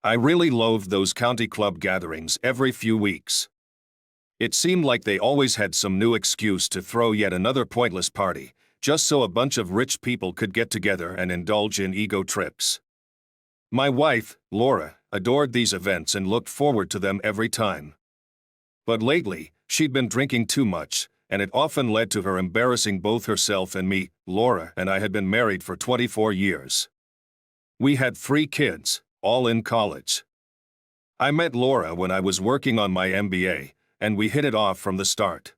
I really loathed those county club gatherings every few weeks. It seemed like they always had some new excuse to throw yet another pointless party, just so a bunch of rich people could get together and indulge in ego trips. My wife, Laura, adored these events and looked forward to them every time. But lately, she'd been drinking too much, and it often led to her embarrassing both herself and me. Laura and I had been married for 24 years. We had 3 kids, all in college. I met Laura when I was working on my MBA, and we hit it off from the start.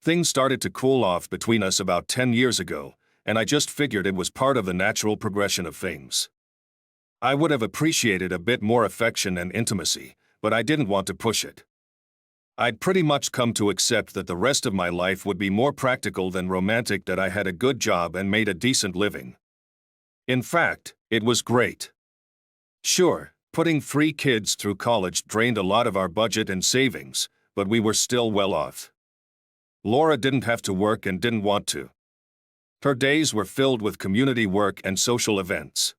Things started to cool off between us about 10 years ago, and I just figured it was part of the natural progression of things. I would have appreciated a bit more affection and intimacy, but I didn't want to push it. I'd pretty much come to accept that the rest of my life would be more practical than romantic, that I had a good job and made a decent living. In fact, it was great. Sure, putting 3 kids through college drained a lot of our budget and savings, but we were still well off. Laura didn't have to work and didn't want to. Her days were filled with community work and social events.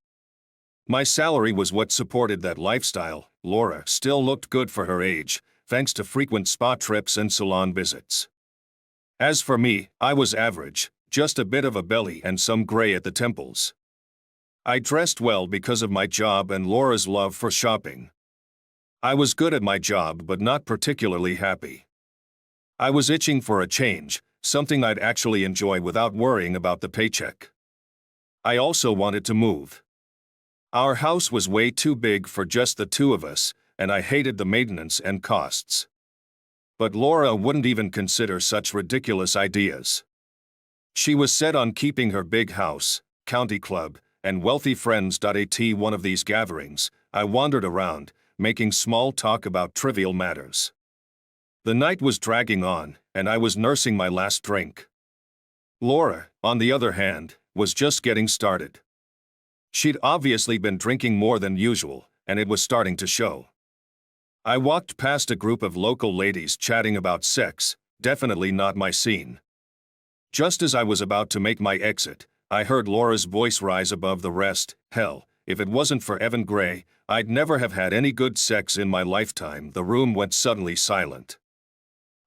My salary was what supported that lifestyle. Laura still looked good for her age, thanks to frequent spa trips and salon visits. As for me, I was average, just a bit of a belly and some gray at the temples. I dressed well because of my job and Laura's love for shopping. I was good at my job but not particularly happy. I was itching for a change, something I'd actually enjoy without worrying about the paycheck. I also wanted to move. Our house was way too big for just the 2 of us, and I hated the maintenance and costs. But Laura wouldn't even consider such ridiculous ideas. She was set on keeping her big house, county club, and wealthy friends. At one of these gatherings, I wandered around, making small talk about trivial matters. The night was dragging on, and I was nursing my last drink. Laura, on the other hand, was just getting started. She'd obviously been drinking more than usual, and it was starting to show. I walked past a group of local ladies chatting about sex, definitely not my scene. Just as I was about to make my exit, I heard Laura's voice rise above the rest. Hell, if it wasn't for Evan Gray, I'd never have had any good sex in my lifetime. The room went suddenly silent.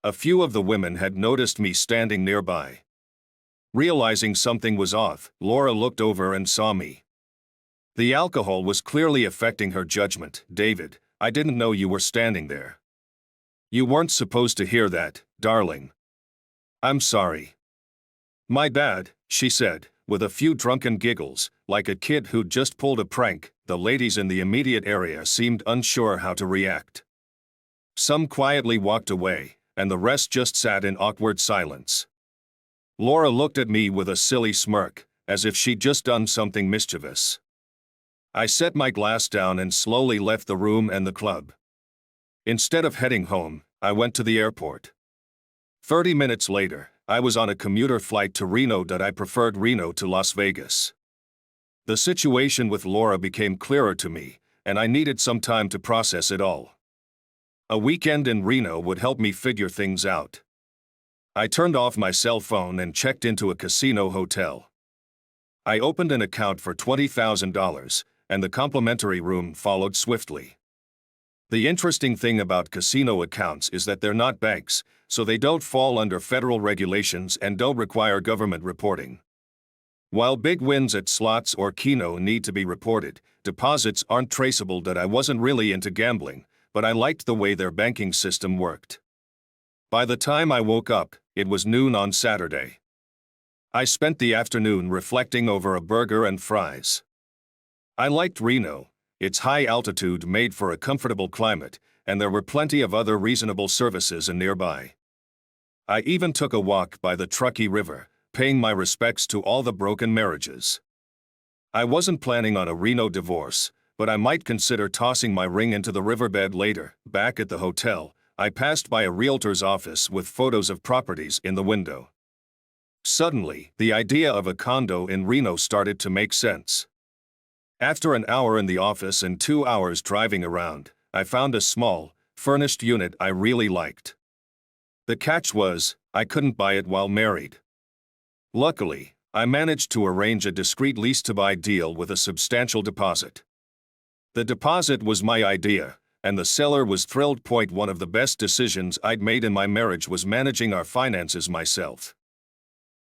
A few of the women had noticed me standing nearby. Realizing something was off, Laura looked over and saw me. The alcohol was clearly affecting her judgment. David, I didn't know you were standing there. You weren't supposed to hear that, darling. I'm sorry. My bad, she said, with a few drunken giggles, like a kid who'd just pulled a prank. The ladies in the immediate area seemed unsure how to react. Some quietly walked away, and the rest just sat in awkward silence. Laura looked at me with a silly smirk, as if she'd just done something mischievous. I set my glass down and slowly left the room and the club. Instead of heading home, I went to the airport. 30 minutes later, I was on a commuter flight to Reno. I preferred Reno to Las Vegas. The situation with Laura became clearer to me, and I needed some time to process it all. A weekend in Reno would help me figure things out. I turned off my cell phone and checked into a casino hotel. I opened an account for $20,000, and the complimentary room followed swiftly. The interesting thing about casino accounts is that they're not banks, so they don't fall under federal regulations and don't require government reporting. While big wins at slots or Keno need to be reported, deposits aren't traceable. I wasn't really into gambling, but I liked the way their banking system worked. By the time I woke up, it was noon on Saturday. I spent the afternoon reflecting over a burger and fries. I liked Reno. Its high altitude made for a comfortable climate, and there were plenty of other reasonable services nearby. I even took a walk by the Truckee River, paying my respects to all the broken marriages. I wasn't planning on a Reno divorce, but I might consider tossing my ring into the riverbed later. Back at the hotel, I passed by a realtor's office with photos of properties in the window. Suddenly, the idea of a condo in Reno started to make sense. After an hour in the office and 2 hours driving around, I found a small, furnished unit I really liked. The catch was, I couldn't buy it while married. Luckily, I managed to arrange a discreet lease-to-buy deal with a substantial deposit. The deposit was my idea, and the seller was thrilled. One of the best decisions I'd made in my marriage was managing our finances myself.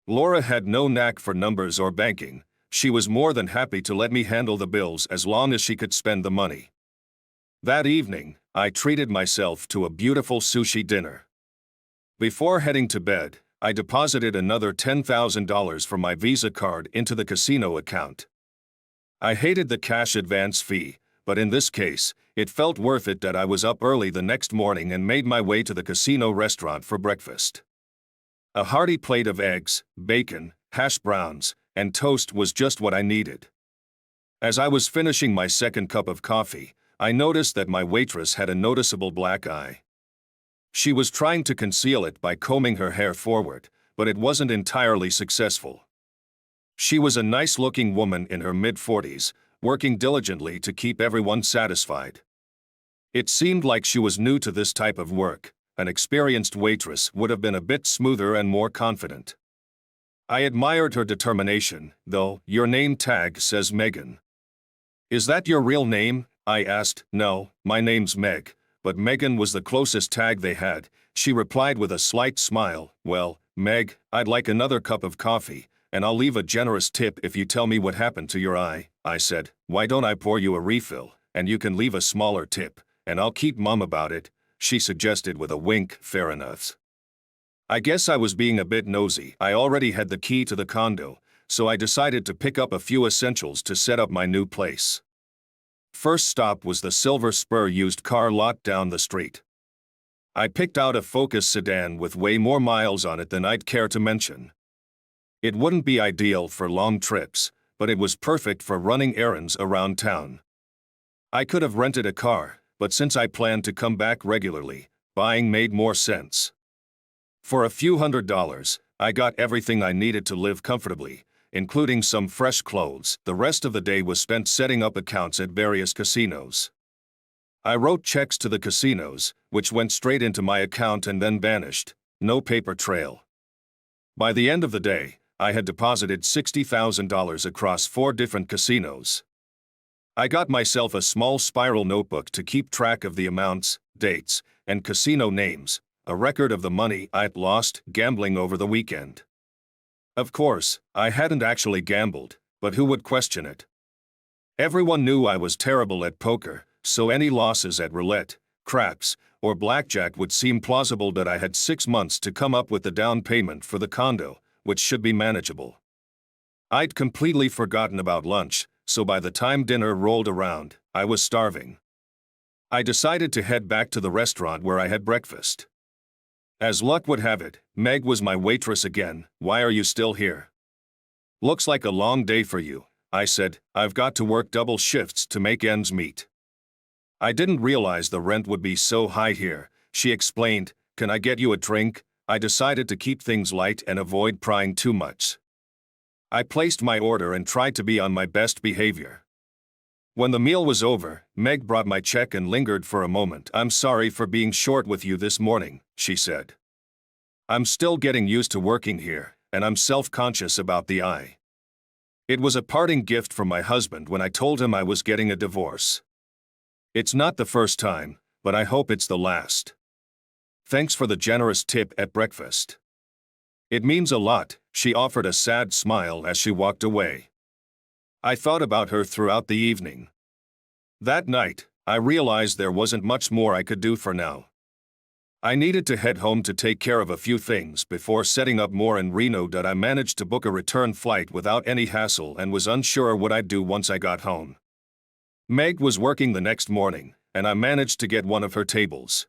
Laura had no knack for numbers or banking. She was more than happy to let me handle the bills as long as she could spend the money. That evening, I treated myself to a beautiful sushi dinner. Before heading to bed, I deposited another $10,000 from my Visa card into the casino account. I hated the cash advance fee, but in this case, it felt worth it that I was up early the next morning and made my way to the casino restaurant for breakfast. A hearty plate of eggs, bacon, hash browns, and toast was just what I needed. As I was finishing my second cup of coffee, I noticed that my waitress had a noticeable black eye. She was trying to conceal it by combing her hair forward, but it wasn't entirely successful. She was a nice-looking woman in her mid-40s, working diligently to keep everyone satisfied. It seemed like she was new to this type of work. An experienced waitress would have been a bit smoother and more confident. I admired her determination, though. Your name tag says Megan. Is that your real name? I asked. No, my name's Meg, but Megan was the closest tag they had. She replied with a slight smile. Well, Meg, I'd like another cup of coffee, and I'll leave a generous tip if you tell me what happened to your eye. I said, why don't I pour you a refill, and you can leave a smaller tip, and I'll keep mum about it, she suggested with a wink. Fair enough. I guess I was being a bit nosy. I already had the key to the condo, so I decided to pick up a few essentials to set up my new place. First stop was the Silver Spur used car lot down the street. I picked out a Focus sedan with way more miles on it than I'd care to mention. It wouldn't be ideal for long trips, but it was perfect for running errands around town. I could have rented a car, but since I planned to come back regularly, buying made more sense. For a few $100s, I got everything I needed to live comfortably, including some fresh clothes. The rest of the day was spent setting up accounts at various casinos. I wrote checks to the casinos, which went straight into my account and then vanished. No paper trail. By the end of the day, I had deposited $60,000 across 4 different casinos. I got myself a small spiral notebook to keep track of the amounts, dates, and casino names, a record of the money I'd lost gambling over the weekend. Of course, I hadn't actually gambled, but who would question it? Everyone knew I was terrible at poker, so any losses at roulette, craps, or blackjack would seem plausible. That I had 6 months to come up with the down payment for the condo, which should be manageable. I'd completely forgotten about lunch, so by the time dinner rolled around, I was starving. I decided to head back to the restaurant where I had breakfast. As luck would have it, Meg was my waitress again. Why are you still here? Looks like a long day for you, I said. I've got to work double shifts to make ends meet. I didn't realize the rent would be so high here, she explained. Can I get you a drink? I decided to keep things light and avoid prying too much. I placed my order and tried to be on my best behavior. When the meal was over, Meg brought my check and lingered for a moment. I'm sorry for being short with you this morning, she said. I'm still getting used to working here, and I'm self-conscious about the eye. It was a parting gift from my husband when I told him I was getting a divorce. It's not the first time, but I hope it's the last. Thanks for the generous tip at breakfast. It means a lot, she offered a sad smile as she walked away. I thought about her throughout the evening. That night, I realized there wasn't much more I could do for now. I needed to head home to take care of a few things before setting up more in Reno. I managed to book a return flight without any hassle and was unsure what I'd do once I got home. Meg was working the next morning, and I managed to get one of her tables.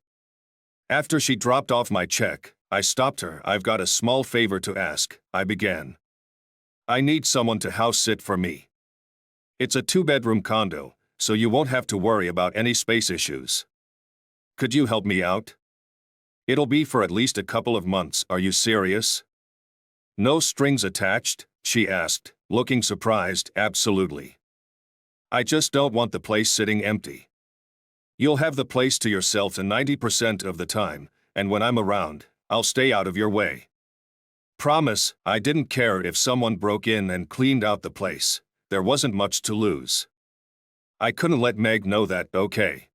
After she dropped off my check, I stopped her. I've got a small favor to ask, I began. I need someone to house sit for me. It's a 2-bedroom condo, so you won't have to worry about any space issues. Could you help me out? It'll be for at least a couple of months. Are you serious? No strings attached? She asked, looking surprised. Absolutely. I just don't want the place sitting empty. You'll have the place to yourself 90% of the time, and when I'm around, I'll stay out of your way. Promise. I didn't care if someone broke in and cleaned out the place. There wasn't much to lose. I couldn't let Meg know that, okay.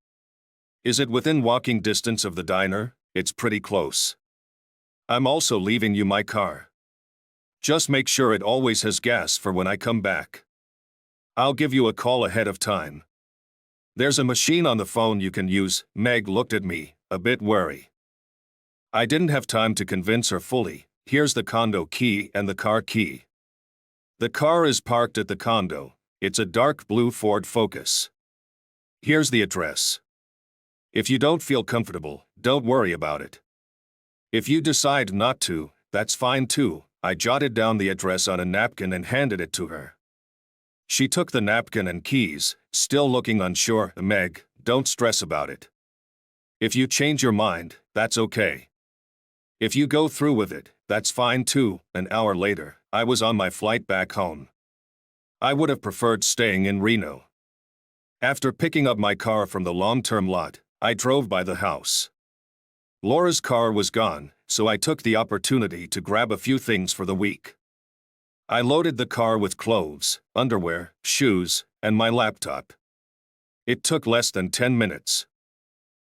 Is it within walking distance of the diner? It's pretty close. I'm also leaving you my car. Just make sure it always has gas for when I come back. I'll give you a call ahead of time. There's a machine on the phone you can use. Meg looked at me, a bit wary. I didn't have time to convince her fully. Here's the condo key and the car key. The car is parked at the condo. It's a dark blue Ford Focus. Here's the address. If you don't feel comfortable, don't worry about it. If you decide not to, that's fine too. I jotted down the address on a napkin and handed it to her. She took the napkin and keys, still looking unsure. Meg, don't stress about it. If you change your mind, that's okay. If you go through with it, that's fine too. An hour later, I was on my flight back home. I would have preferred staying in Reno. After picking up my car from the long-term lot, I drove by the house. Laura's car was gone, so I took the opportunity to grab a few things for the week. I loaded the car with clothes, underwear, shoes, and my laptop. It took less than 10 minutes.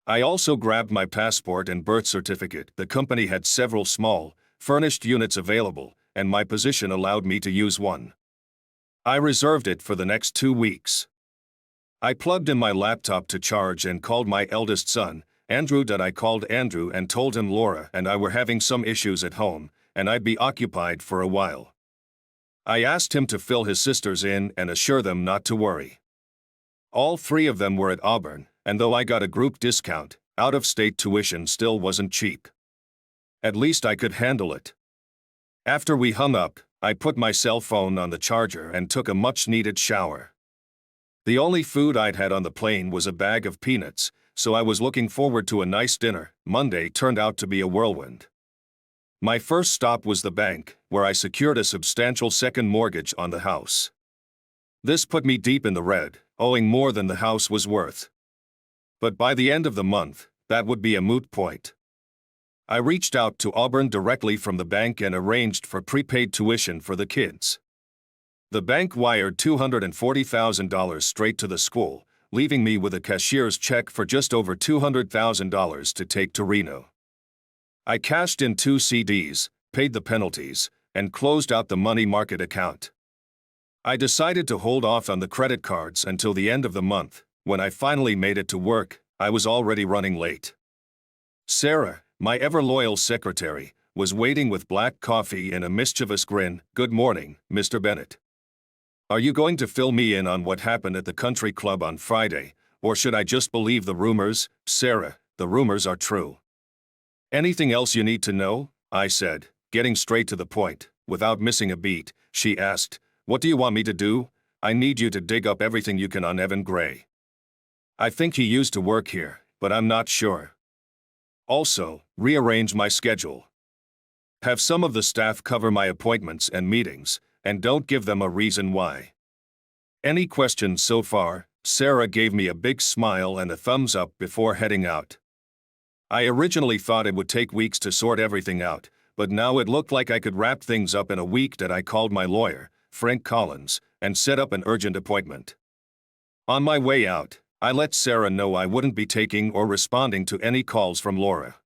I also grabbed my passport and birth certificate. The company had several small, furnished units available, and my position allowed me to use one. I reserved it for the next 2 weeks. I plugged in my laptop to charge and called my eldest son, Andrew. I called Andrew and told him Laura and I were having some issues at home, and I'd be occupied for a while. I asked him to fill his sisters in and assure them not to worry. All 3 of them were at Auburn, and though I got a group discount, out-of-state tuition still wasn't cheap. At least I could handle it. After we hung up, I put my cell phone on the charger and took a much-needed shower. The only food I'd had on the plane was a bag of peanuts, so I was looking forward to a nice dinner. Monday turned out to be a whirlwind. My first stop was the bank, where I secured a substantial second mortgage on the house. This put me deep in the red, owing more than the house was worth. But by the end of the month, that would be a moot point. I reached out to Auburn directly from the bank and arranged for prepaid tuition for the kids. The bank wired $240,000 straight to the school, leaving me with a cashier's check for just over $200,000 to take to Reno. I cashed in 2 CDs, paid the penalties, and closed out the money market account. I decided to hold off on the credit cards until the end of the month. When I finally made it to work, I was already running late. Sarah, my ever-loyal secretary, was waiting with black coffee and a mischievous grin. "Good morning, Mr. Bennett. Are you going to fill me in on what happened at the country club on Friday, or should I just believe the rumors?" "Sarah, the rumors are true." "Anything else you need to know?" I said, getting straight to the point. Without missing a beat, she asked, "What do you want me to do?" "I need you to dig up everything you can on Evan Gray. I think he used to work here, but I'm not sure. Also, rearrange my schedule. Have some of the staff cover my appointments and meetings, and don't give them a reason why." "Any questions so far?" Sarah gave me a big smile and a thumbs up before heading out. I originally thought it would take weeks to sort everything out, but now it looked like I could wrap things up in a week. I called my lawyer, Frank Collins, and set up an urgent appointment. On my way out, I let Sarah know I wouldn't be taking or responding to any calls from Laura.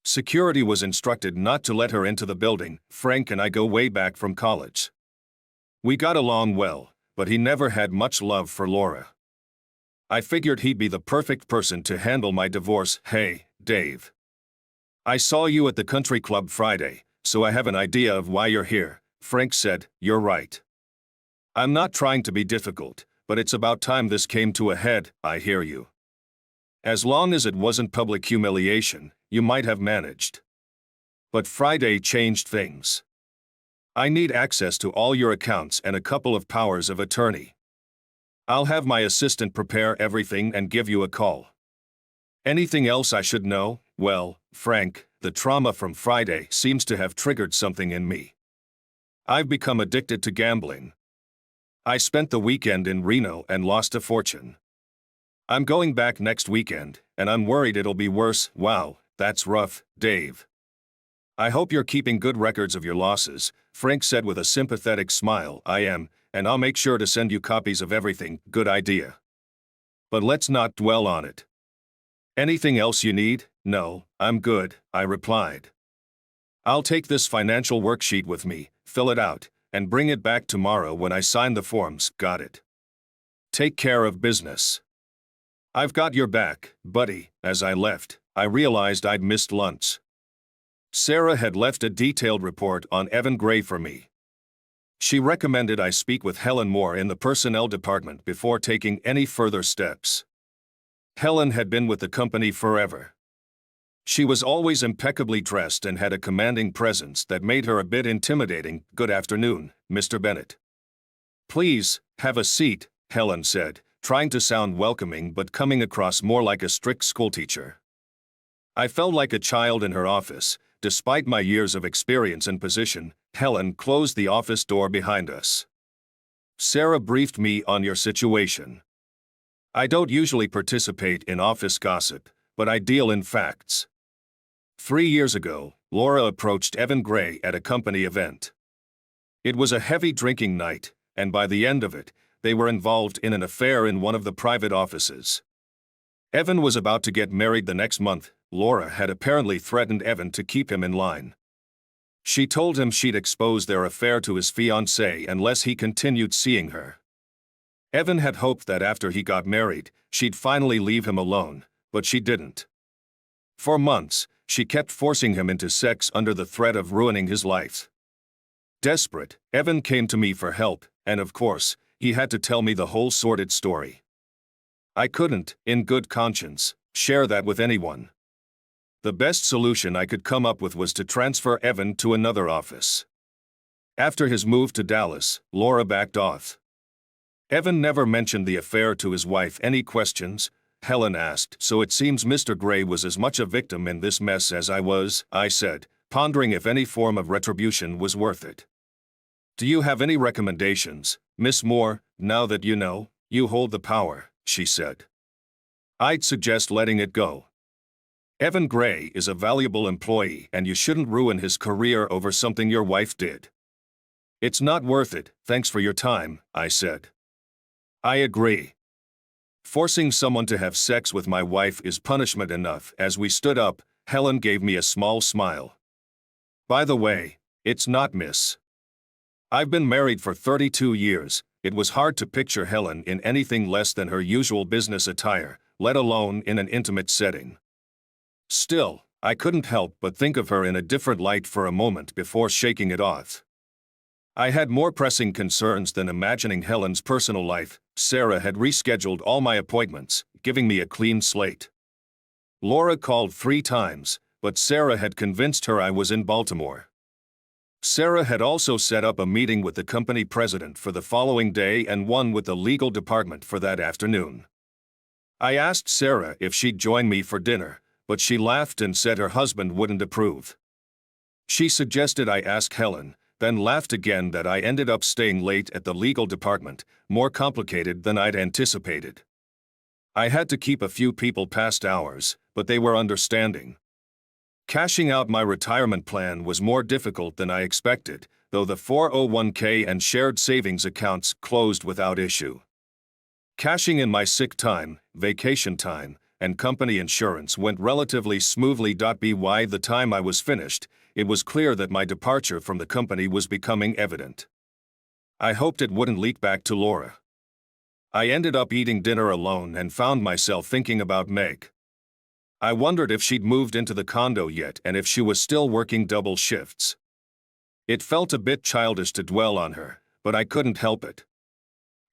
Security was instructed not to let her into the building. Frank and I go way back from college. We got along well, but he never had much love for Laura. I figured he'd be the perfect person to handle my divorce. "Hey, Dave. I saw you at the country club Friday, so I have an idea of why you're here," Frank said. "You're right. I'm not trying to be difficult, but it's about time this came to a head." "I hear you. As long as it wasn't public humiliation, you might have managed. But Friday changed things. I need access to all your accounts and a couple of powers of attorney. I'll have my assistant prepare everything and give you a call." "Anything else I should know?" "Well, Frank, the trauma from Friday seems to have triggered something in me. I've become addicted to gambling. I spent the weekend in Reno and lost a fortune. I'm going back next weekend, and I'm worried it'll be worse." "Wow, that's rough, Dave. I hope you're keeping good records of your losses," Frank said with a sympathetic smile. "I am, and I'll make sure to send you copies of everything." "Good idea. But let's not dwell on it. Anything else you need? No, I'm good, I replied. I'll take this financial worksheet with me, fill it out, and bring it back tomorrow when I sign the forms. Got it. Take care of business. I've got your back, buddy. As I left, I realized I'd missed lunch. Sarah had left a detailed report on Evan Gray for me. She recommended I speak with Helen Moore in the personnel department before taking any further steps. Helen had been with the company forever. She was always impeccably dressed and had a commanding presence that made her a bit intimidating. Good afternoon, Mr. Bennett. Please, have a seat, Helen said, trying to sound welcoming but coming across more like a strict schoolteacher. I felt like a child in her office. Despite my years of experience and position, Helen closed the office door behind us. Sarah briefed me on your situation. I don't usually participate in office gossip, but I deal in facts. 3 years ago, Laura approached Evan Gray at a company event. It was a heavy drinking night, and by the end of it, they were involved in an affair in one of the private offices. Evan was about to get married the next month. Laura had apparently threatened Evan to keep him in line. She told him she'd expose their affair to his fiancée unless he continued seeing her. Evan had hoped that after he got married, she'd finally leave him alone, but she didn't. For months, she kept forcing him into sex under the threat of ruining his life. Desperate, Evan came to me for help, and of course, he had to tell me the whole sordid story. I couldn't, in good conscience, share that with anyone. The best solution I could come up with was to transfer Evan to another office. After his move to Dallas, Laura backed off. Evan never mentioned the affair to his wife. Any questions? Helen asked. So it seems Mr. Gray was as much a victim in this mess as I was, I said, pondering if any form of retribution was worth it. Do you have any recommendations, Miss Moore? Now that you know, you hold the power, she said. I'd suggest letting it go. Evan Gray is a valuable employee and you shouldn't ruin his career over something your wife did. It's not worth it. Thanks for your time, I said. I agree. Forcing someone to have sex with my wife is punishment enough. As we stood up, Helen gave me a small smile. By the way, it's not Miss. I've been married for 32 years. It was hard to picture Helen in anything less than her usual business attire, let alone in an intimate setting. Still, I couldn't help but think of her in a different light for a moment before shaking it off. I had more pressing concerns than imagining Helen's personal life. Sarah had rescheduled all my appointments, giving me a clean slate. Laura called 3 times, but Sarah had convinced her I was in Baltimore. Sarah had also set up a meeting with the company president for the following day and one with the legal department for that afternoon. I asked Sarah if she'd join me for dinner, but she laughed and said her husband wouldn't approve. She suggested I ask Helen, then laughed again. That I ended up staying late at the legal department, more complicated than I'd anticipated. I had to keep a few people past hours, but they were understanding. Cashing out my retirement plan was more difficult than I expected, though the 401k and shared savings accounts closed without issue. Cashing in my sick time, vacation time, and company insurance went relatively smoothly. By the time I was finished, it was clear that my departure from the company was becoming evident. I hoped it wouldn't leak back to Laura. I ended up eating dinner alone and found myself thinking about Meg. I wondered if she'd moved into the condo yet and if she was still working double shifts. It felt a bit childish to dwell on her, but I couldn't help it.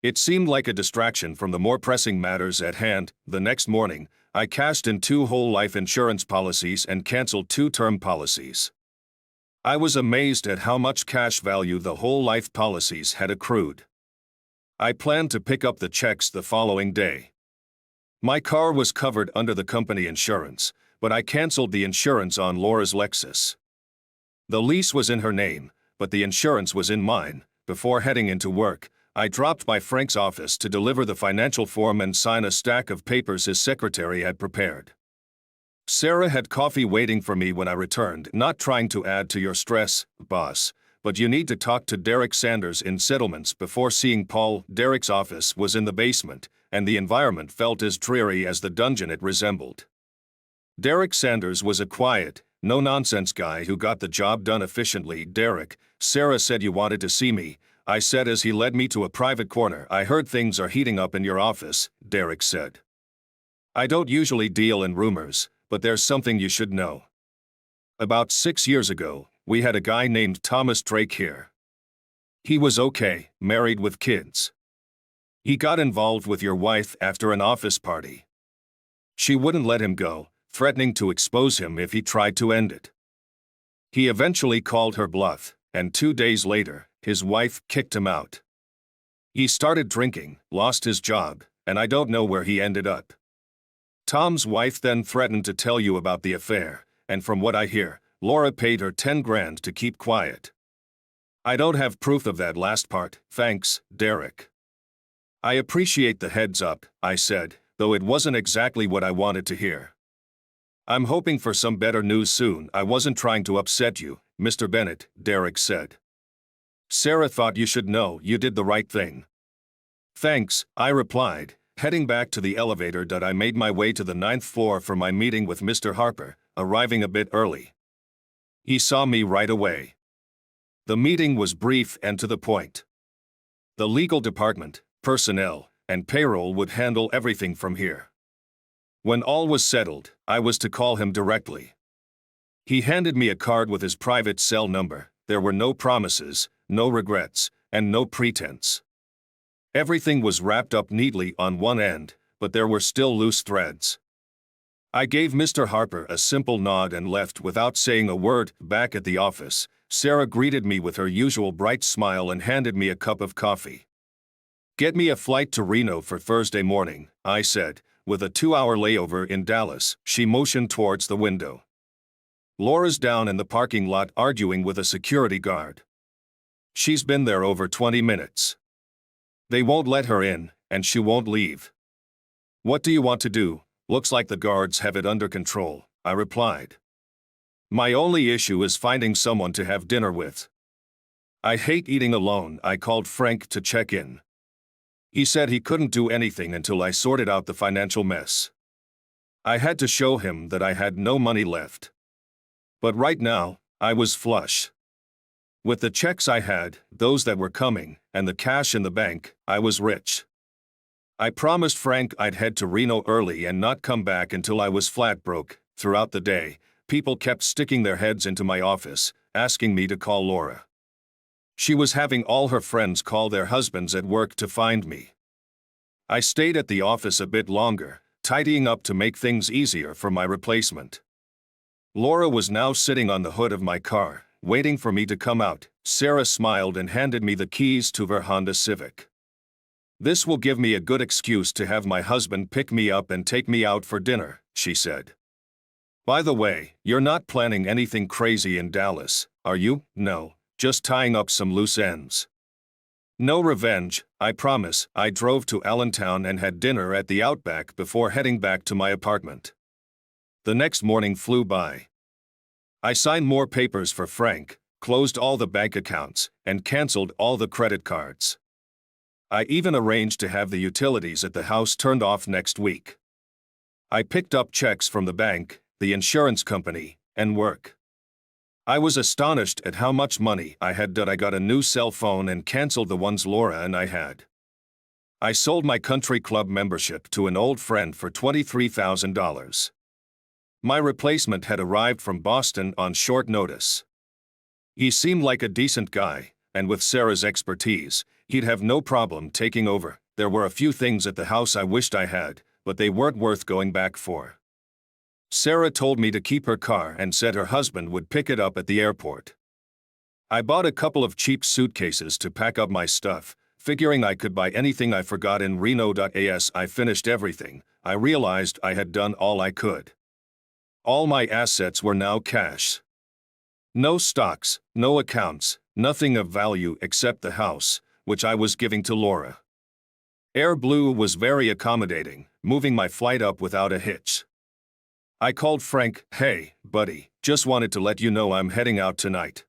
It seemed like a distraction from the more pressing matters at hand. The next morning, I cashed in 2 whole life insurance policies and canceled 2 term policies. I was amazed at how much cash value the whole life policies had accrued. I planned to pick up the checks the following day. My car was covered under the company insurance, but I canceled the insurance on Laura's Lexus. The lease was in her name, but the insurance was in mine. Before heading into work, I dropped by Frank's office to deliver the financial form and sign a stack of papers his secretary had prepared. Sarah had coffee waiting for me when I returned. Not trying to add to your stress, boss, but you need to talk to Derek Sanders in settlements before seeing Paul. Derek's office was in the basement, and the environment felt as dreary as the dungeon it resembled. Derek Sanders was a quiet, no-nonsense guy who got the job done efficiently. "Derek, Sarah said you wanted to see me," I said as he led me to a private corner. "I heard things are heating up in your office," Derek said. "I don't usually deal in rumors, but there's something you should know. About 6 years ago, we had a guy named Thomas Drake here. He was okay, married with kids. He got involved with your wife after an office party. She wouldn't let him go, threatening to expose him if he tried to end it. He eventually called her bluff, and 2 days later, his wife kicked him out. He started drinking, lost his job, and I don't know where he ended up. Tom's wife then threatened to tell you about the affair, and from what I hear, Laura paid her 10 grand to keep quiet. I don't have proof of that last part, thanks, Derek." "I appreciate the heads up," I said, though it wasn't exactly what I wanted to hear. "I'm hoping for some better news soon." "I wasn't trying to upset you, Mr. Bennett," Derek said. "Sarah thought you should know you did the right thing." "Thanks," I replied, heading back to the elevator. I made my way to the 9th floor for my meeting with Mr. Harper, arriving a bit early. He saw me right away. The meeting was brief and to the point. The legal department, personnel, and payroll would handle everything from here. When all was settled, I was to call him directly. He handed me a card with his private cell number. There were no promises, no regrets, and no pretense. Everything was wrapped up neatly on one end, but there were still loose threads. I gave Mr. Harper a simple nod and left without saying a word. Back at the office, Sarah greeted me with her usual bright smile and handed me a cup of coffee. "Get me a flight to Reno for Thursday morning," I said, with a 2-hour layover in Dallas. She motioned towards the window. "Laura's down in the parking lot arguing with a security guard. She's been there over 20 minutes. They won't let her in, and she won't leave." "What do you want to do?" "Looks like the guards have it under control," I replied. "My only issue is finding someone to have dinner with. I hate eating alone." I called Frank to check in. He said he couldn't do anything until I sorted out the financial mess. I had to show him that I had no money left. But right now, I was flush. With the checks I had, those that were coming, and the cash in the bank, I was rich. I promised Frank I'd head to Reno early and not come back until I was flat broke. Throughout the day, people kept sticking their heads into my office, asking me to call Laura. She was having all her friends call their husbands at work to find me. I stayed at the office a bit longer, tidying up to make things easier for my replacement. Laura was now sitting on the hood of my car, waiting for me to come out. Sarah smiled and handed me the keys to her Honda Civic. "This will give me a good excuse to have my husband pick me up and take me out for dinner," she said. "By the way, you're not planning anything crazy in Dallas, are you?" "No. Just tying up some loose ends." "No revenge, I promise." I drove to Allentown and had dinner at the Outback before heading back to my apartment. The next morning flew by. I signed more papers for Frank, closed all the bank accounts, and canceled all the credit cards. I even arranged to have the utilities at the house turned off next week. I picked up checks from the bank, the insurance company, and work. I was astonished at how much money I had. I got a new cell phone and canceled the ones Laura and I had. I sold my country club membership to an old friend for $23,000. My replacement had arrived from Boston on short notice. He seemed like a decent guy, and with Sarah's expertise, he'd have no problem taking over. There were a few things at the house I wished I had, but they weren't worth going back for. Sarah told me to keep her car and said her husband would pick it up at the airport. I bought a couple of cheap suitcases to pack up my stuff, figuring I could buy anything I forgot in Reno. As I finished everything, I realized I had done all I could. All my assets were now cash. No stocks, no accounts, nothing of value except the house, which I was giving to Laura. Air Blue was very accommodating, moving my flight up without a hitch. I called Frank. "Hey, buddy, just wanted to let you know I'm heading out tonight.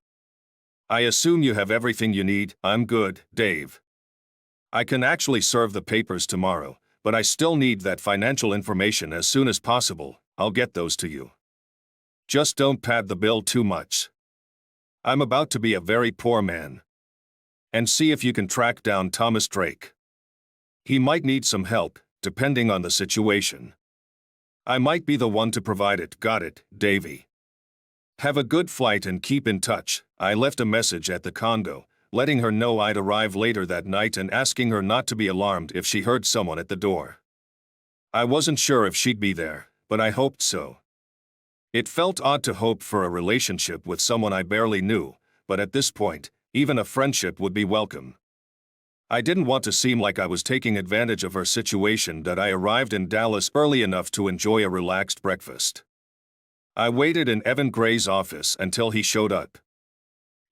I assume you have everything you need." "I'm good, Dave. I can actually serve the papers tomorrow, but I still need that financial information as soon as possible. I'll get those to you. Just don't pad the bill too much. I'm about to be a very poor man. And see if you can track down Thomas Drake. He might need some help, depending on the situation. I might be the one to provide it. Got it, Davy. Have a good flight and keep in touch. I left a message at the condo, letting her know I'd arrive later that night and asking her not to be alarmed if she heard someone at the door. I wasn't sure if she'd be there, but I hoped so. It felt odd to hope for a relationship with someone I barely knew, but at this point, even a friendship would be welcome. I didn't want to seem like I was taking advantage of her situation. That I arrived in Dallas early enough to enjoy a relaxed breakfast. I waited in Evan Gray's office until he showed up.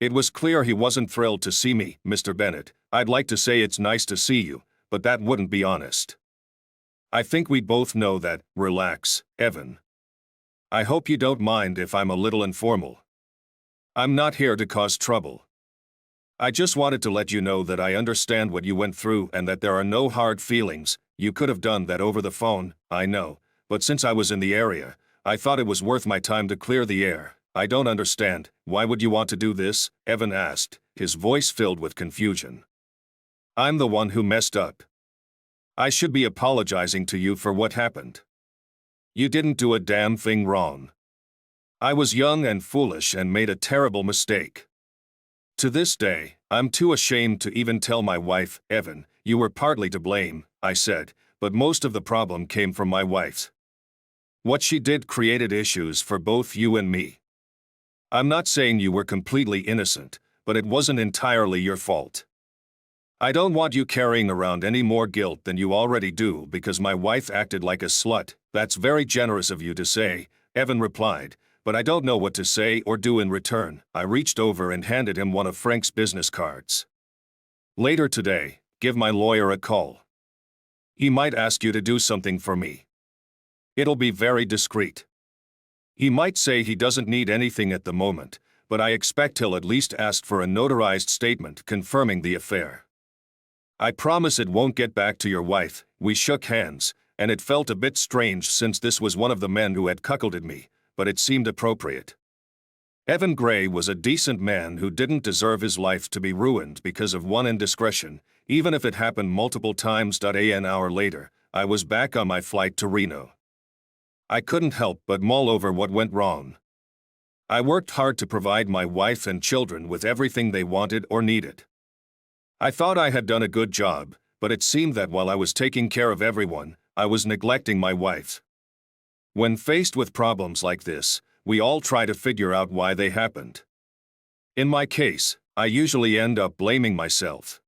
It was clear he wasn't thrilled to see me. Mr. Bennett, I'd like to say it's nice to see you, but that wouldn't be honest. I think we both know that. Relax, Evan. I hope you don't mind if I'm a little informal. I'm not here to cause trouble. I just wanted to let you know that I understand what you went through and that there are no hard feelings. You could have done that over the phone, I know, but since I was in the area, I thought it was worth my time to clear the air. I don't understand. Why would you want to do this? Evan asked, his voice filled with confusion. I'm the one who messed up. I should be apologizing to you for what happened. You didn't do a damn thing wrong. I was young and foolish and made a terrible mistake. To this day, I'm too ashamed to even tell my wife. Evan, you were partly to blame, I said, but most of the problem came from my wife. What she did created issues for both you and me. I'm not saying you were completely innocent, but it wasn't entirely your fault. I don't want you carrying around any more guilt than you already do because my wife acted like a slut. That's very generous of you to say, Evan replied, but I don't know what to say or do in return. I reached over and handed him one of Frank's business cards. Later today, give my lawyer a call. He might ask you to do something for me. It'll be very discreet. He might say he doesn't need anything at the moment, but I expect he'll at least ask for a notarized statement confirming the affair. I promise it won't get back to your wife. We shook hands, and it felt a bit strange since this was one of the men who had cuckolded me, but it seemed appropriate. Evan Gray was a decent man who didn't deserve his life to be ruined because of one indiscretion, even if it happened multiple times. An hour later, I was back on my flight to Reno. I couldn't help but mull over what went wrong. I worked hard to provide my wife and children with everything they wanted or needed. I thought I had done a good job, but it seemed that while I was taking care of everyone, I was neglecting my wife. When faced with problems like this, we all try to figure out why they happened. In my case, I usually end up blaming myself.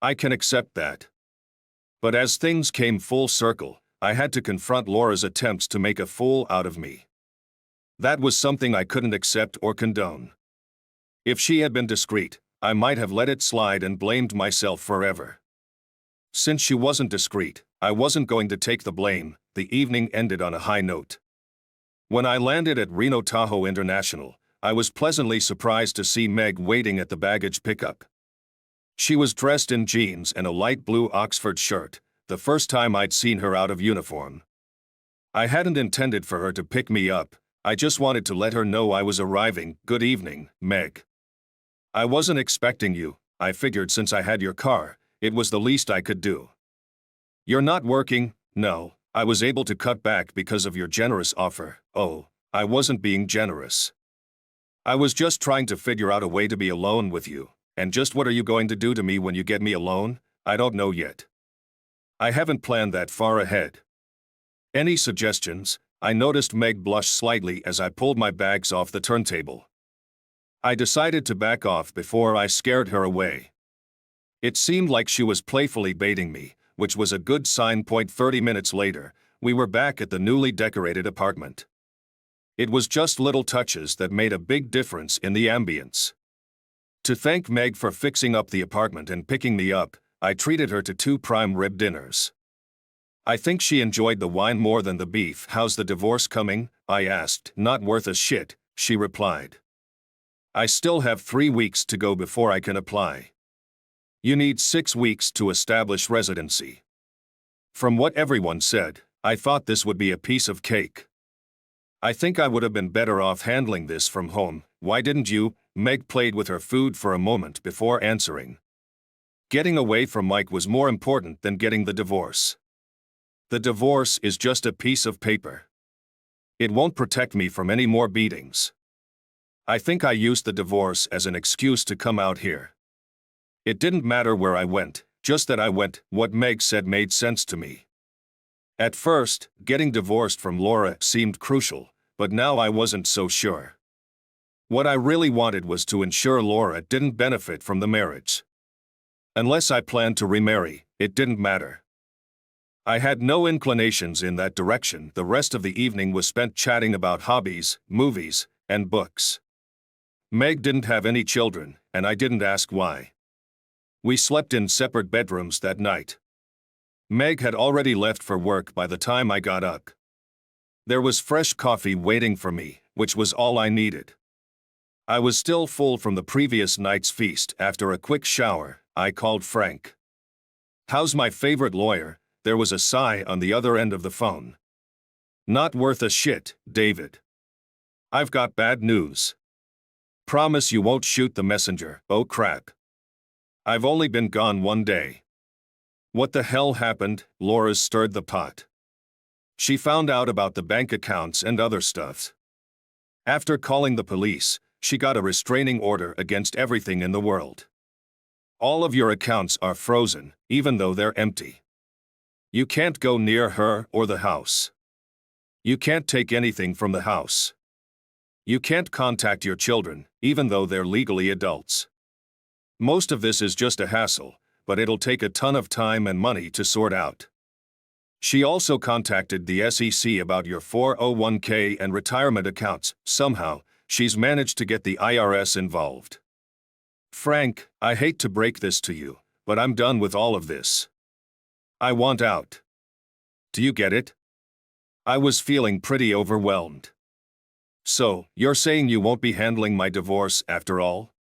I can accept that. But as things came full circle, I had to confront Laura's attempts to make a fool out of me. That was something I couldn't accept or condone. If she had been discreet, I might have let it slide and blamed myself forever. Since she wasn't discreet, I wasn't going to take the blame. The evening ended on a high note. When I landed at Reno Tahoe International, I was pleasantly surprised to see Meg waiting at the baggage pickup. She was dressed in jeans and a light blue Oxford shirt, the first time I'd seen her out of uniform. I hadn't intended for her to pick me up, I just wanted to let her know I was arriving. Good evening, Meg. I wasn't expecting you. I figured since I had your car, it was the least I could do. You're not working? No, I was able to cut back because of your generous offer. Oh, I wasn't being generous. I was just trying to figure out a way to be alone with you. And just what are you going to do to me when you get me alone? I don't know yet. I haven't planned that far ahead. Any suggestions? I noticed Meg blush slightly as I pulled my bags off the turntable. I decided to back off before I scared her away. It seemed like she was playfully baiting me, which was a good sign. 30 minutes later, we were back at the newly decorated apartment. It was just little touches that made a big difference in the ambience. To thank Meg for fixing up the apartment and picking me up, I treated her to 2 prime rib dinners. I think she enjoyed the wine more than the beef. How's the divorce coming? I asked. Not worth a shit, she replied. I still have 3 weeks to go before I can apply. You need 6 weeks to establish residency. From what everyone said, I thought this would be a piece of cake. I think I would have been better off handling this from home. Why didn't you? Meg played with her food for a moment before answering. Getting away from Mike was more important than getting the divorce. The divorce is just a piece of paper. It won't protect me from any more beatings. I think I used the divorce as an excuse to come out here. It didn't matter where I went, just that I went. What Meg said made sense to me. At first, getting divorced from Laura seemed crucial, but now I wasn't so sure. What I really wanted was to ensure Laura didn't benefit from the marriage. Unless I planned to remarry, it didn't matter. I had no inclinations in that direction. The rest of the evening was spent chatting about hobbies, movies, and books. Meg didn't have any children, and I didn't ask why. We slept in separate bedrooms that night. Meg had already left for work by the time I got up. There was fresh coffee waiting for me, which was all I needed. I was still full from the previous night's feast. After a quick shower, I called Frank. "How's my favorite lawyer?" There was a sigh on the other end of the phone. "Not worth a shit, David. I've got bad news. Promise you won't shoot the messenger." "Oh crap. I've only been gone 1 day." "What the hell happened?" Laura stirred the pot. "She found out about the bank accounts and other stuff. After calling the police, she got a restraining order against everything in the world. All of your accounts are frozen, even though they're empty. You can't go near her or the house. You can't take anything from the house. You can't contact your children, even though they're legally adults. Most of this is just a hassle, but it'll take a ton of time and money to sort out. She also contacted the SEC about your 401k and retirement accounts. Somehow, she's managed to get the IRS involved. Frank, I hate to break this to you, but I'm done with all of this. I want out. Do you get it?" I was feeling pretty overwhelmed. "So, you're saying you won't be handling my divorce after all?"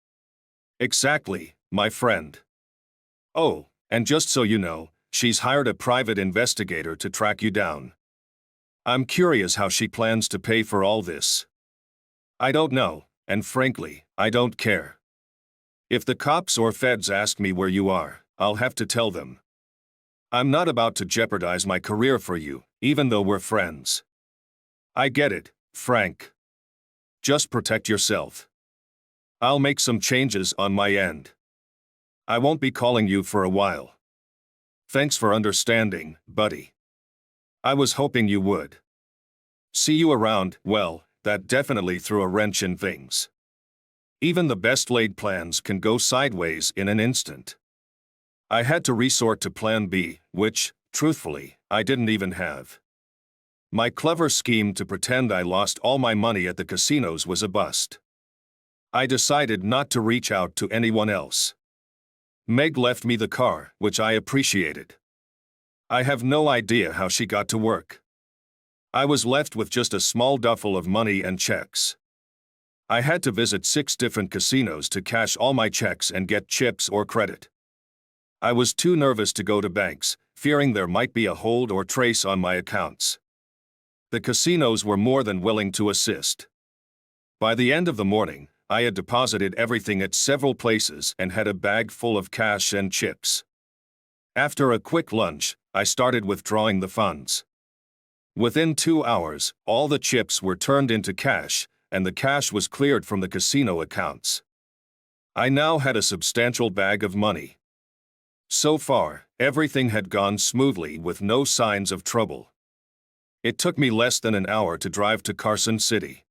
"Exactly, my friend. Oh, and just so you know, she's hired a private investigator to track you down. I'm curious how she plans to pay for all this." "I don't know, and frankly, I don't care. If the cops or feds ask me where you are, I'll have to tell them. I'm not about to jeopardize my career for you, even though we're friends." "I get it, Frank. Just protect yourself. I'll make some changes on my end. I won't be calling you for a while. Thanks for understanding, buddy. I was hoping you would. See you around." Well, that definitely threw a wrench in things. Even the best laid plans can go sideways in an instant. I had to resort to Plan B, which, truthfully, I didn't even have. My clever scheme to pretend I lost all my money at the casinos was a bust. I decided not to reach out to anyone else. Meg left me the car, which I appreciated. I have no idea how she got to work. I was left with just a small duffel of money and checks. I had to visit 6 different casinos to cash all my checks and get chips or credit. I was too nervous to go to banks, fearing there might be a hold or trace on my accounts. The casinos were more than willing to assist. By the end of the morning, I had deposited everything at several places and had a bag full of cash and chips. After a quick lunch, I started withdrawing the funds. Within 2 hours, all the chips were turned into cash, and the cash was cleared from the casino accounts. I now had a substantial bag of money. So far, everything had gone smoothly with no signs of trouble. It took me less than an hour to drive to Carson City.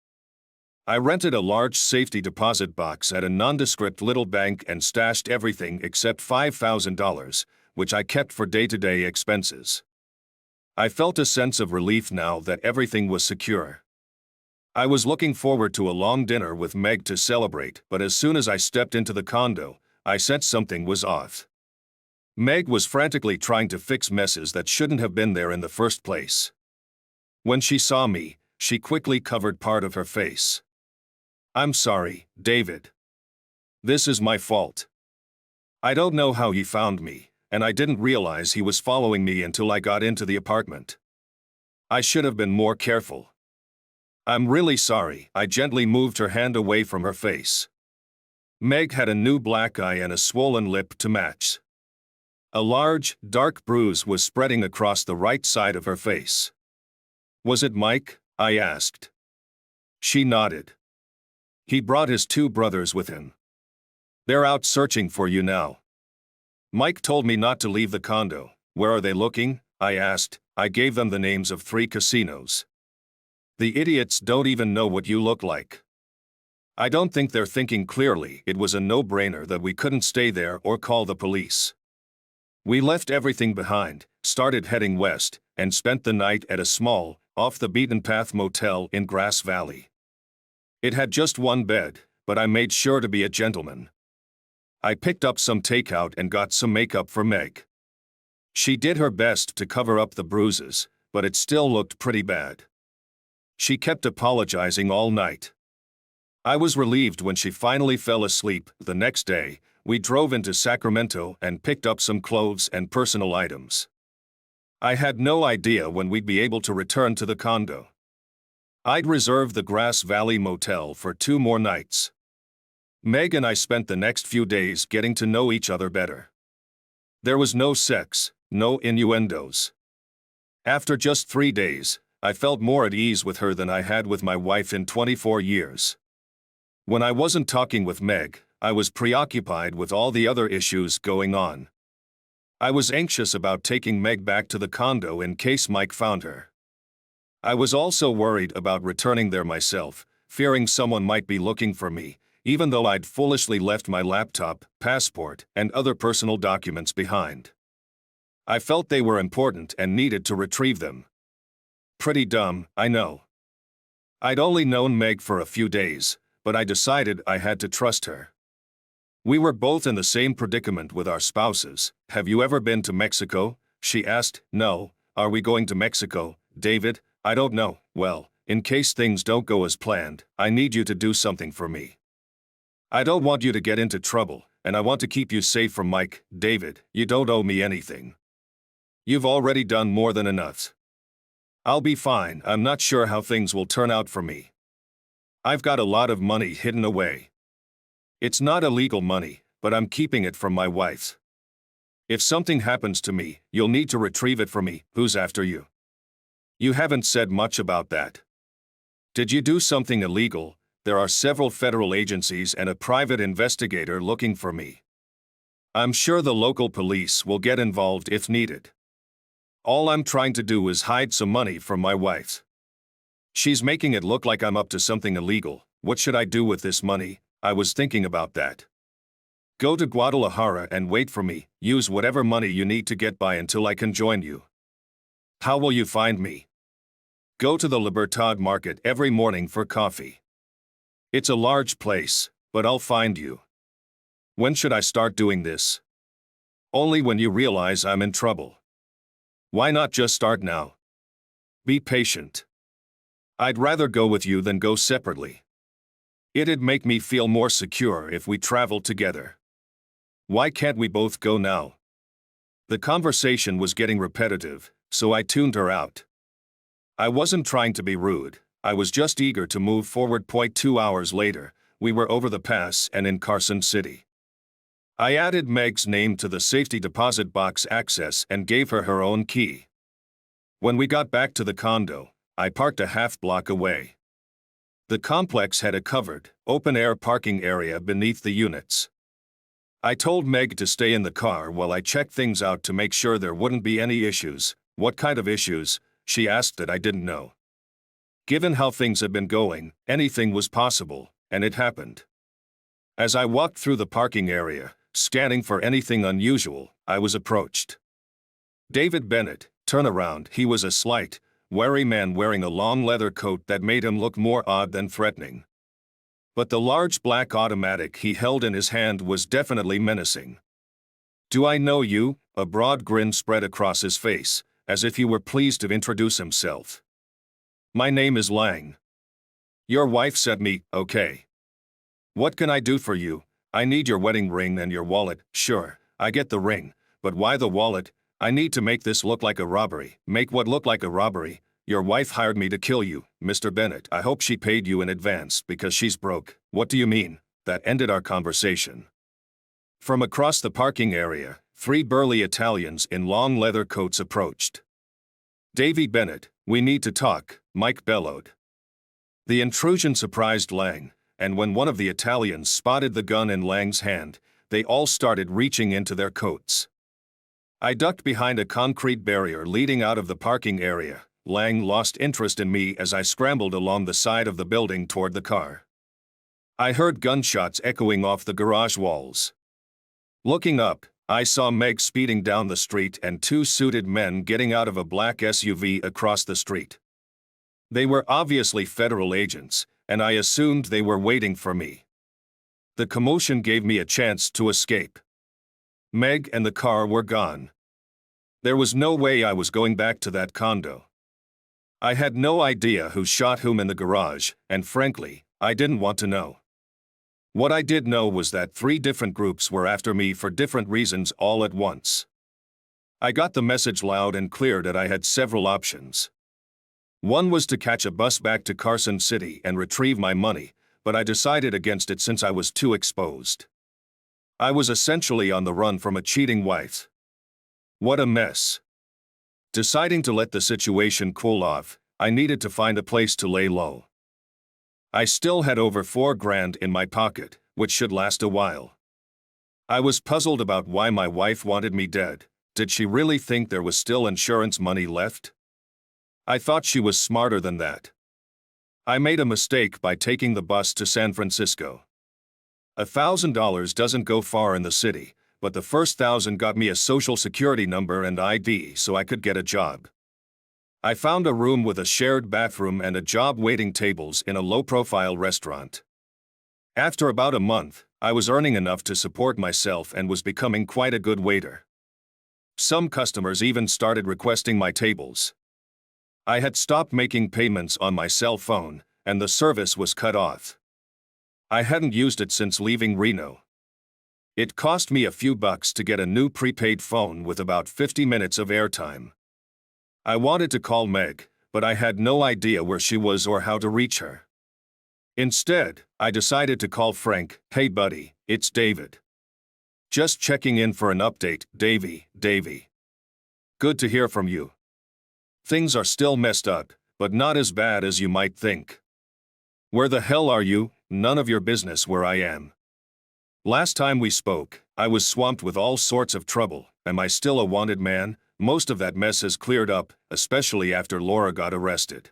I rented a large safety deposit box at a nondescript little bank and stashed everything except $5,000, which I kept for day-to-day expenses. I felt a sense of relief now that everything was secure. I was looking forward to a long dinner with Meg to celebrate, but as soon as I stepped into the condo, I sensed something was off. Meg was frantically trying to fix messes that shouldn't have been there in the first place. When she saw me, she quickly covered part of her face. "I'm sorry, David. This is my fault. I don't know how he found me, and I didn't realize he was following me until I got into the apartment. I should have been more careful. I'm really sorry. I gently moved her hand away from her face. Meg had a new black eye and a swollen lip to match. A large, dark bruise was spreading across the right side of her face. Was it Mike? I asked. She nodded. He brought his 2 brothers with him. They're out searching for you now. Mike told me not to leave the condo. Where are they looking? I asked. I gave them the names of 3 casinos. The idiots don't even know what you look like. I don't think they're thinking clearly. It was a no-brainer that we couldn't stay there or call the police. We left everything behind, started heading west, and spent the night at a small, off-the-beaten-path motel in Grass Valley. It had just 1 bed, but I made sure to be a gentleman. I picked up some takeout and got some makeup for Meg. She did her best to cover up the bruises, but it still looked pretty bad. She kept apologizing all night. I was relieved when she finally fell asleep. The next day, we drove into Sacramento and picked up some clothes and personal items. I had no idea when we'd be able to return to the condo. I'd reserved the Grass Valley Motel for 2 more nights. Meg and I spent the next few days getting to know each other better. There was no sex, no innuendos. After just 3 days, I felt more at ease with her than I had with my wife in 24 years. When I wasn't talking with Meg, I was preoccupied with all the other issues going on. I was anxious about taking Meg back to the condo in case Mike found her. I was also worried about returning there myself, fearing someone might be looking for me, even though I'd foolishly left my laptop, passport, and other personal documents behind. I felt they were important and needed to retrieve them. Pretty dumb, I know. I'd only known Meg for a few days, but I decided I had to trust her. We were both in the same predicament with our spouses. Have you ever been to Mexico? She asked. No. Are we going to Mexico, David? I don't know. Well, in case things don't go as planned, I need you to do something for me. I don't want you to get into trouble, and I want to keep you safe from Mike. David, you don't owe me anything. You've already done more than enough. I'll be fine. I'm not sure how things will turn out for me. I've got a lot of money hidden away. It's not illegal money, but I'm keeping it from my wife. If something happens to me, you'll need to retrieve it for me. Who's after you? You haven't said much about that. Did you do something illegal? There are several federal agencies and a private investigator looking for me. I'm sure the local police will get involved if needed. All I'm trying to do is hide some money from my wife. She's making it look like I'm up to something illegal. What should I do with this money? I was thinking about that. Go to Guadalajara and wait for me. Use whatever money you need to get by until I can join you. How will you find me? Go to the Libertad Market every morning for coffee. It's a large place, but I'll find you. When should I start doing this? Only when you realize I'm in trouble. Why not just start now? Be patient. I'd rather go with you than go separately. It'd make me feel more secure if we traveled together. Why can't we both go now? The conversation was getting repetitive, so I tuned her out. I wasn't trying to be rude, I was just eager to move forward. 2 hours later, we were over the pass and in Carson City. I added Meg's name to the safety deposit box access and gave her her own key. When we got back to the condo, I parked a half block away. The complex had a covered, open-air parking area beneath the units. I told Meg to stay in the car while I checked things out to make sure there wouldn't be any issues. What kind of issues? She asked that I didn't know. Given how things had been going, anything was possible, and it happened. As I walked through the parking area, scanning for anything unusual, I was approached. David Bennett, turn around. He was a slight, wary man wearing a long leather coat that made him look more odd than threatening. But the large black automatic he held in his hand was definitely menacing. Do I know you? A broad grin spread across his face, as if he were pleased to introduce himself. My name is Lang. Your wife sent me. Okay. What can I do for you? I need your wedding ring and your wallet. Sure, I get the ring, But why the wallet? I need to make this look like a robbery. Make what look like a robbery? Your wife hired me to kill you, Mr. Bennett. I hope she paid you in advance because she's broke. What do you mean? That ended our conversation. From across the parking area, 3 burly Italians in long leather coats approached. Davy Bennett, we need to talk, Mike bellowed. The intrusion surprised Lang, and when one of the Italians spotted the gun in Lang's hand, they all started reaching into their coats. I ducked behind a concrete barrier leading out of the parking area. Lang lost interest in me as I scrambled along the side of the building toward the car. I heard gunshots echoing off the garage walls. Looking up, I saw Meg speeding down the street and 2 suited men getting out of a black SUV across the street. They were obviously federal agents, and I assumed they were waiting for me. The commotion gave me a chance to escape. Meg and the car were gone. There was no way I was going back to that condo. I had no idea who shot whom in the garage, and frankly, I didn't want to know. What I did know was that 3 different groups were after me for different reasons all at once. I got the message loud and clear that I had several options. One was to catch a bus back to Carson City and retrieve my money, but I decided against it since I was too exposed. I was essentially on the run from a cheating wife. What a mess. Deciding to let the situation cool off, I needed to find a place to lay low. I still had over $4,000 in my pocket, which should last a while. I was puzzled about why my wife wanted me dead. Did she really think there was still insurance money left? I thought she was smarter than that. I made a mistake by taking the bus to San Francisco. $1,000 doesn't go far in the city, but the first 1,000 got me a social security number and ID so I could get a job. I found a room with a shared bathroom and a job waiting tables in a low-profile restaurant. After about a month, I was earning enough to support myself and was becoming quite a good waiter. Some customers even started requesting my tables. I had stopped making payments on my cell phone, and the service was cut off. I hadn't used it since leaving Reno. It cost me a few bucks to get a new prepaid phone with about 50 minutes of airtime. I wanted to call Meg, but I had no idea where she was or how to reach her. Instead, I decided to call Frank. Hey buddy, it's David. Just checking in for an update, Davy. Good to hear from you. Things are still messed up, but not as bad as you might think. Where the hell are you? None of your business where I am. Last time we spoke, I was swamped with all sorts of trouble. Am I still a wanted man? Most of that mess has cleared up, especially after Laura got arrested.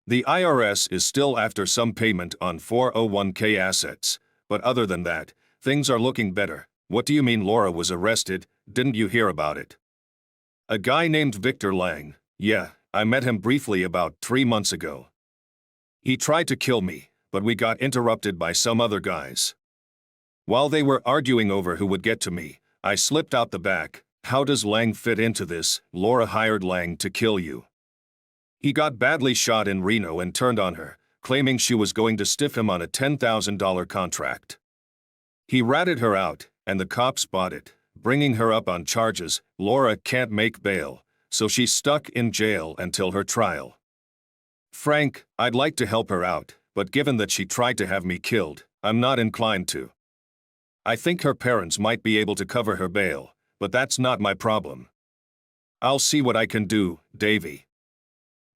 The IRS is still after some payment on 401k assets, but other than that, things are looking better. What do you mean Laura was arrested? Didn't you hear about it? A guy named Victor Lang. Yeah, I met him briefly about 3 months ago. He tried to kill me, but we got interrupted by some other guys. While they were arguing over who would get to me, I slipped out the back. How does Lang fit into this? Laura hired Lang to kill you. He got badly shot in Reno and turned on her, claiming she was going to stiff him on a $10,000 contract. He ratted her out, and the cops bought it, bringing her up on charges. Laura can't make bail, so she's stuck in jail until her trial. Frank, I'd like to help her out, but given that she tried to have me killed, I'm not inclined to. I think her parents might be able to cover her bail, but that's not my problem. I'll see what I can do, Davy.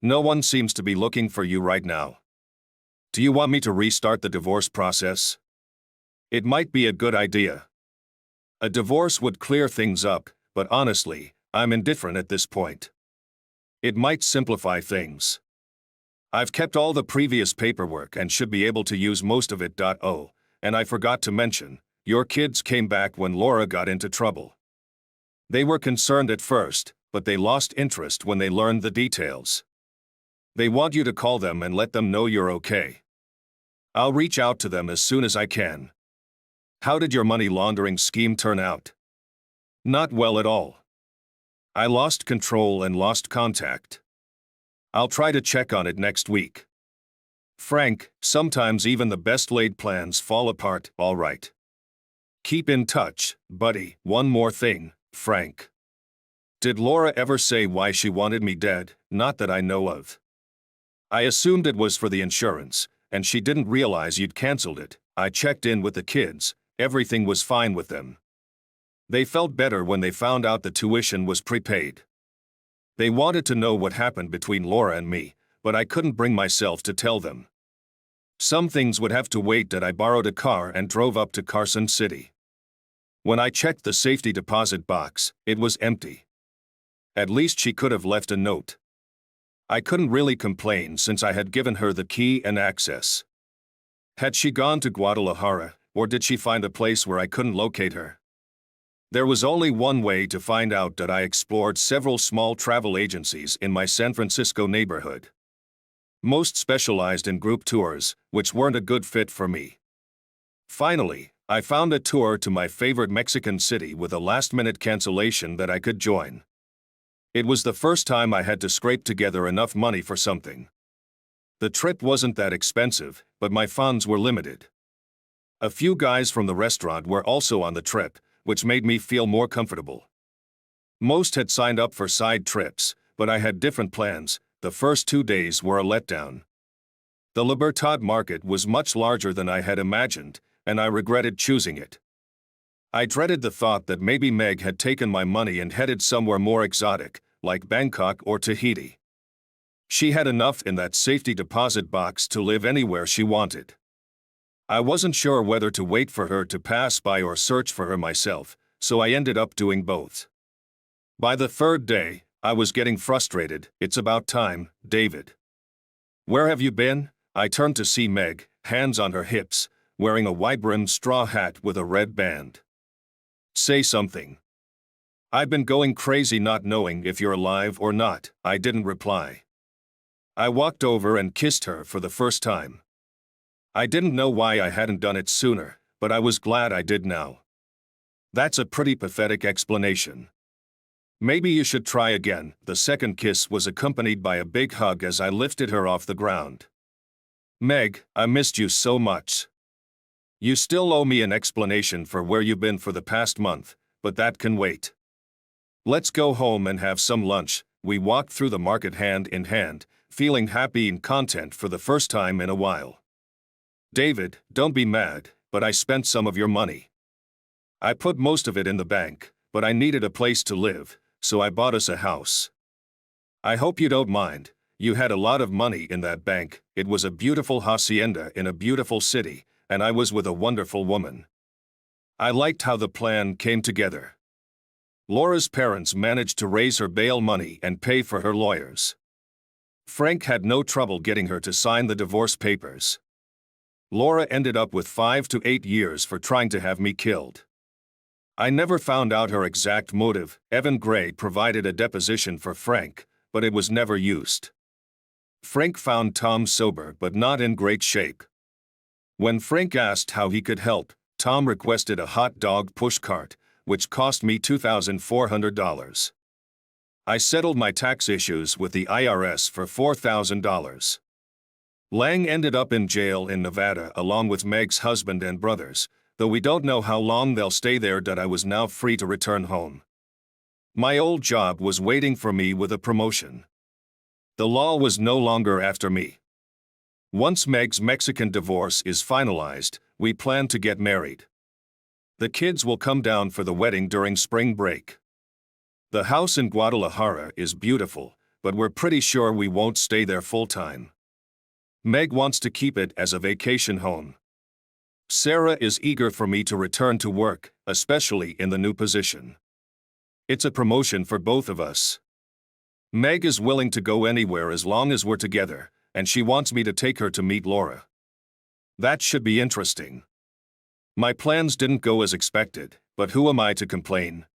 No one seems to be looking for you right now. Do you want me to restart the divorce process? It might be a good idea. A divorce would clear things up, but honestly, I'm indifferent at this point. It might simplify things. I've kept all the previous paperwork and should be able to use most of it. Oh, and I forgot to mention, your kids came back when Laura got into trouble. They were concerned at first, but they lost interest when they learned the details. They want you to call them and let them know you're okay. I'll reach out to them as soon as I can. How did your money laundering scheme turn out? Not well at all. I lost control and lost contact. I'll try to check on it next week. Frank, sometimes even the best laid plans fall apart. All right. Keep in touch, buddy. One more thing, Frank. Did Laura ever say why she wanted me dead? Not that I know of. I assumed it was for the insurance, and she didn't realize you'd canceled it. I checked in with the kids. Everything was fine with them. They felt better when they found out the tuition was prepaid. They wanted to know what happened between Laura and me, but I couldn't bring myself to tell them. Some things would have to wait. That I borrowed a car and drove up to Carson City. When I checked the safety deposit box, it was empty. At least she could have left a note. I couldn't really complain since I had given her the key and access. Had she gone to Guadalajara, or did she find a place where I couldn't locate her? There was only one way to find out. That I explored several small travel agencies in my San Francisco neighborhood. Most specialized in group tours, which weren't a good fit for me. Finally, I found a tour to my favorite Mexican city with a last-minute cancellation that I could join. It was the first time I had to scrape together enough money for something. The trip wasn't that expensive, but my funds were limited. A few guys from the restaurant were also on the trip, which made me feel more comfortable. Most had signed up for side trips, but I had different plans. The first 2 days were a letdown. The Libertad market was much larger than I had imagined, and I regretted choosing it. I dreaded the thought that maybe Meg had taken my money and headed somewhere more exotic, like Bangkok or Tahiti. She had enough in that safety deposit box to live anywhere she wanted. I wasn't sure whether to wait for her to pass by or search for her myself, so I ended up doing both. By the third day, I was getting frustrated. It's about time, David. Where have you been? I turned to see Meg, hands on her hips, wearing a wide-brimmed straw hat with a red band. Say something. I've been going crazy not knowing if you're alive or not. I didn't reply. I walked over and kissed her for the first time. I didn't know why I hadn't done it sooner, but I was glad I did now. That's a pretty pathetic explanation. Maybe you should try again. The second kiss was accompanied by a big hug as I lifted her off the ground. Meg, I missed you so much. You still owe me an explanation for where you've been for the past month, but that can wait. Let's go home and have some lunch. We walked through the market hand in hand, feeling happy and content for the first time in a while. David, don't be mad, but I spent some of your money. I put most of it in the bank, but I needed a place to live, so I bought us a house. I hope you don't mind. You had a lot of money in that bank. It was a beautiful hacienda in a beautiful city, and I was with a wonderful woman. I liked how the plan came together. Laura's parents managed to raise her bail money and pay for her lawyers. Frank had no trouble getting her to sign the divorce papers. Laura ended up with 5 to 8 years for trying to have me killed. I never found out her exact motive. Evan Gray provided a deposition for Frank, but it was never used. Frank found Tom sober but not in great shape. When Frank asked how he could help, Tom requested a hot dog pushcart, which cost me $2,400. I settled my tax issues with the IRS for $4,000. Lang ended up in jail in Nevada along with Meg's husband and brothers, though we don't know how long they'll stay there. That I was now free to return home. My old job was waiting for me with a promotion. The law was no longer after me. Once Meg's Mexican divorce is finalized, we plan to get married. The kids will come down for the wedding during spring break. The house in Guadalajara is beautiful, but we're pretty sure we won't stay there full-time. Meg wants to keep it as a vacation home. Sarah is eager for me to return to work, especially in the new position. It's a promotion for both of us. Meg is willing to go anywhere as long as we're together, and she wants me to take her to meet Laura. That should be interesting. My plans didn't go as expected, but who am I to complain?